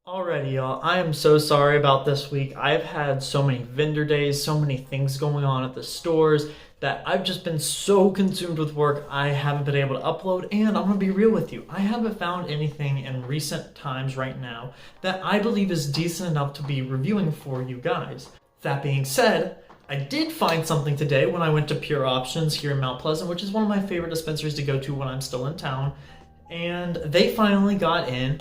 Alrighty, y'all. I am so sorry about this week. I've had so many vendor days, so many things going on at the stores that I've just been so consumed with work, I haven't been able to upload. And I'm going to be real with you. I haven't found anything in recent times right now that I believe is decent enough to be reviewing for you guys. That being said, I did find something today when I went to Pure Options here in Mount Pleasant, which is one of my favorite dispensaries to go to when I'm still in town. And they finally got in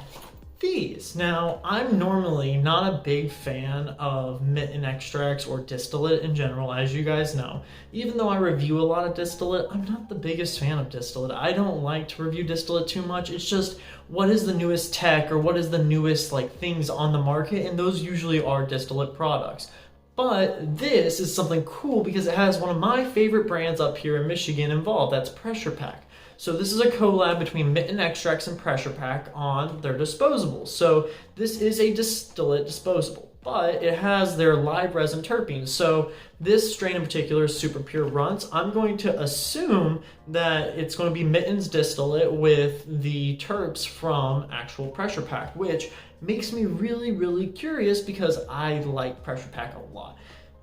these. Now, I'm normally not a big fan of mitten extracts or distillate in general, as you guys know. Even though I review a lot of distillate, I'm not the biggest fan of distillate. I don't like to review distillate too much. It's just what is the newest tech or what is the newest things on the market, and those usually are distillate products. But this is something cool because it has one of my favorite brands up here in Michigan involved. That's Pressure Pack. So this is a collab between Mitten Extracts and Pressure Pack on their disposables. So this is a distillate disposable, but it has their live resin terpenes. So this strain in particular is Super Pure Runts. I'm going to assume that it's going to be Mitten's distillate with the terps from actual Pressure Pack, which makes me really, really curious because I like Pressure Pack a lot.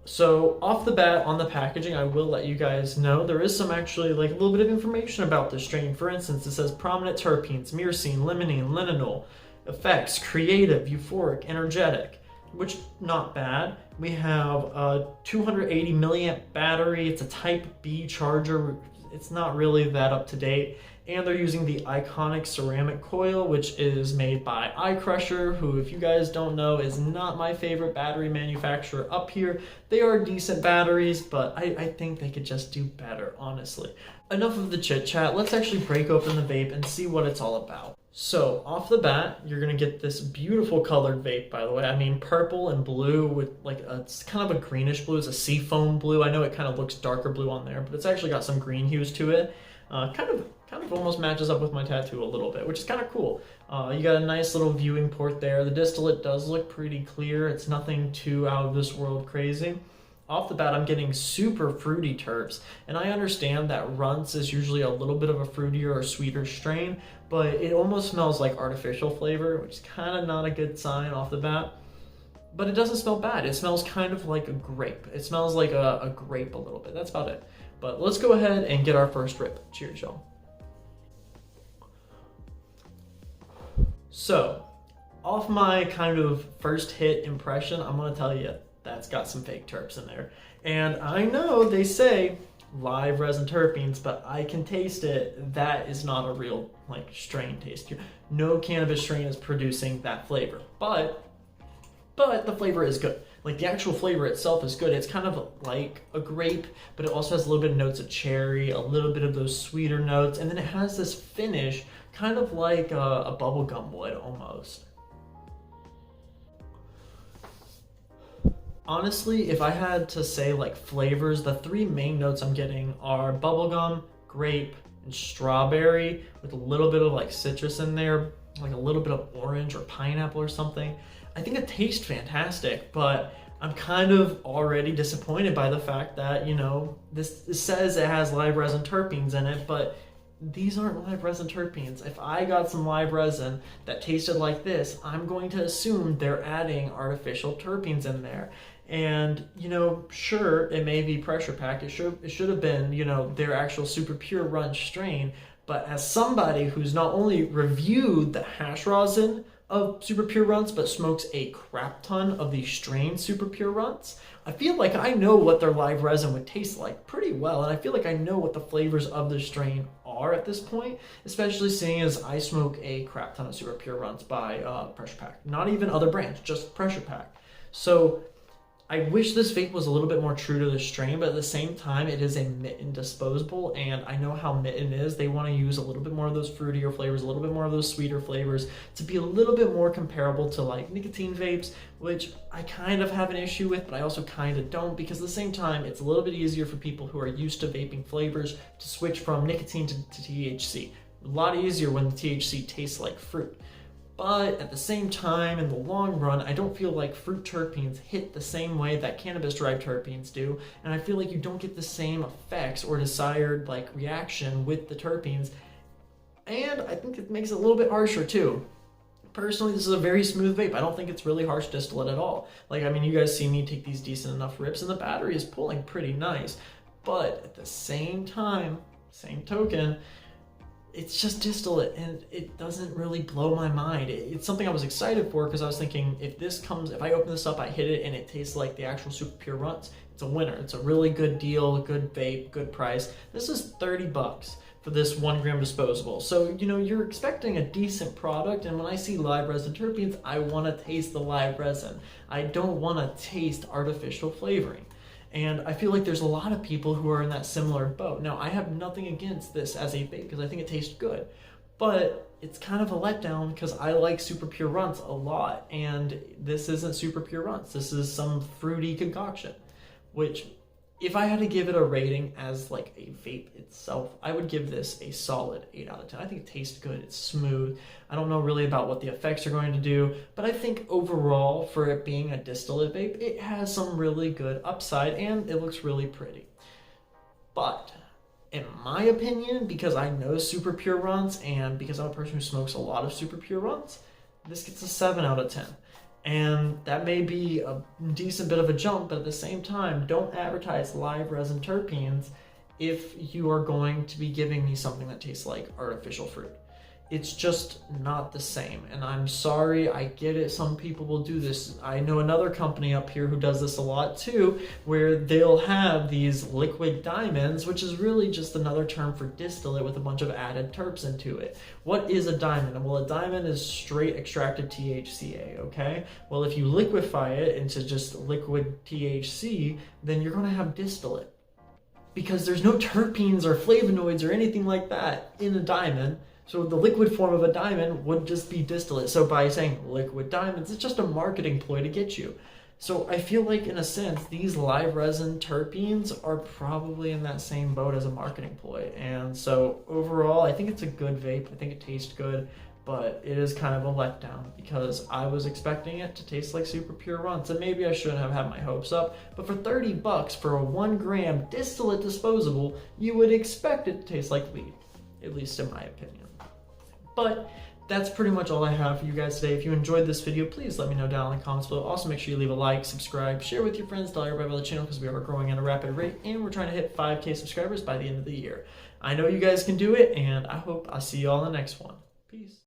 So off the bat on the packaging, I will let you guys know there is some actually a little bit of information about this strain. For instance, it says prominent terpenes, myrcene, limonene, linalool, effects, creative, euphoric, energetic, which not bad. We have a 280 milliamp battery. It's a type B charger. It's not really that up to date. And they're using the iconic ceramic coil, which is made by iCrusher, who, if you guys don't know, is not my favorite battery manufacturer up here. They are decent batteries, but I think they could just do better, honestly. Enough of the chit chat. Let's actually break open the vape and see what it's all about. So off the bat, you're gonna get this beautiful colored vape, by the way. I mean, purple and blue with it's kind of a greenish blue. It's a seafoam blue. I know it kind of looks darker blue on there, but it's actually got some green hues to it. Kind of almost matches up with my tattoo a little bit, which is kind of cool. You got a nice little viewing port there. The distillate does look pretty clear. It's nothing too out of this world crazy. Off the bat, I'm getting super fruity terps, and I understand that Runts is usually a little bit of a fruitier or sweeter strain, but it almost smells like artificial flavor, which is kind of not a good sign off the bat. But it doesn't smell bad. It smells kind of like a grape. It smells like a grape a little bit. That's about it. But let's go ahead and get our first rip. Cheers, y'all. So, off my kind of first hit impression, I'm going to tell you that's got some fake terps in there. And I know they say live resin terpenes, but I can taste it. That is not a real strain taste. No cannabis strain is producing that flavor. But the flavor is good. The actual flavor itself is good. It's kind of like a grape, but it also has a little bit of notes of cherry, a little bit of those sweeter notes, and then it has this finish kind of like a bubblegum would almost. Honestly, if I had to say flavors, the three main notes I'm getting are bubblegum, grape, and strawberry with a little bit of citrus in there, a little bit of orange or pineapple or something. I think it tastes fantastic, but I'm kind of already disappointed by the fact that, this says it has live resin terpenes in it, but these aren't live resin terpenes. If I got some live resin that tasted like this, I'm going to assume they're adding artificial terpenes in there. And, sure, it may be pressure packed. It should have been, their actual Super Pure Run strain. But as somebody who's not only reviewed the hash rosin of Super Pure Runts, but smokes a crap ton of the strain Super Pure Runts, I feel like I know what their live resin would taste like pretty well, and I feel like I know what the flavors of the strain are at this point, especially seeing as I smoke a crap ton of Super Pure Runts by Pressure Pack. Not even other brands, just Pressure Pack. So I wish this vape was a little bit more true to the strain, but at the same time, it is a Mitten disposable, and I know how Mitten is. They want to use a little bit more of those fruitier flavors, a little bit more of those sweeter flavors to be a little bit more comparable to nicotine vapes, which I kind of have an issue with, but I also kind of don't, because at the same time, it's a little bit easier for people who are used to vaping flavors to switch from nicotine to THC. A lot easier when the THC tastes like fruit. But at the same time, in the long run, I don't feel like fruit terpenes hit the same way that cannabis-derived terpenes do, and I feel like you don't get the same effects or desired reaction with the terpenes, and I think it makes it a little bit harsher too. personally, this is a very smooth vape. I don't think it's really harsh distillate at all. Like, I mean, you guys see me take these decent enough rips, and the battery is pulling pretty nice. But at the same time, same token, it's just distillate, and it doesn't really blow my mind. It's something I was excited for because I was thinking, if I open this up, I hit it, and it tastes like the actual super pure runts, it's a winner. It's a really good deal, good vape, good price. This is $30 for this 1 gram disposable. So, you know, you're expecting a decent product, and when I see live resin terpenes, I want to taste the live resin. I don't want to taste artificial flavoring. And I feel like there's a lot of people who are in that similar boat. Now, I have nothing against this as a vape because I think it tastes good, but it's kind of a letdown because I like super pure runts a lot, and this isn't super pure runts. This is some fruity concoction, which if I had to give it a rating as like a vape itself, I would give this a solid 8 out of 10. I think it tastes good, it's smooth. I don't know really about what the effects are going to do, but I think overall, for it being a distillate vape, it has some really good upside, and it looks really pretty. But in my opinion, because I know super pure runts, and because I'm a person who smokes a lot of super pure runts, this gets a 7 out of 10. And that may be a decent bit of a jump, but at the same time, don't advertise live resin terpenes if you are going to be giving me something that tastes like artificial fruit. It's just not the same. And I'm sorry, I get it. Some people will do this. I know another company up here who does this a lot too, where they'll have these liquid diamonds, which is really just another term for distillate with a bunch of added terps into it. What is a diamond? Well, a diamond is straight extracted THCA, okay? Well, if you liquefy it into just liquid THC, then you're gonna have distillate, because there's no terpenes or flavonoids or anything like that in a diamond. So the liquid form of a diamond would just be distillate. So by saying liquid diamonds, it's just a marketing ploy to get you. So I feel like, in a sense, these live resin terpenes are probably in that same boat as a marketing ploy. And so overall, I think it's a good vape. I think it tastes good, but it is kind of a letdown because I was expecting it to taste like super pure runts, and maybe I shouldn't have had my hopes up. But for $30 for a 1 gram distillate disposable, you would expect it to taste like weed, at least in my opinion. But that's pretty much all I have for you guys today. If you enjoyed this video, please let me know down in the comments below. Also, make sure you leave a like, subscribe, share with your friends, tell everybody about the channel, because we are growing at a rapid rate, and we're trying to hit 5K subscribers by the end of the year. I know you guys can do it, and I hope I'll see you all in the next one. Peace.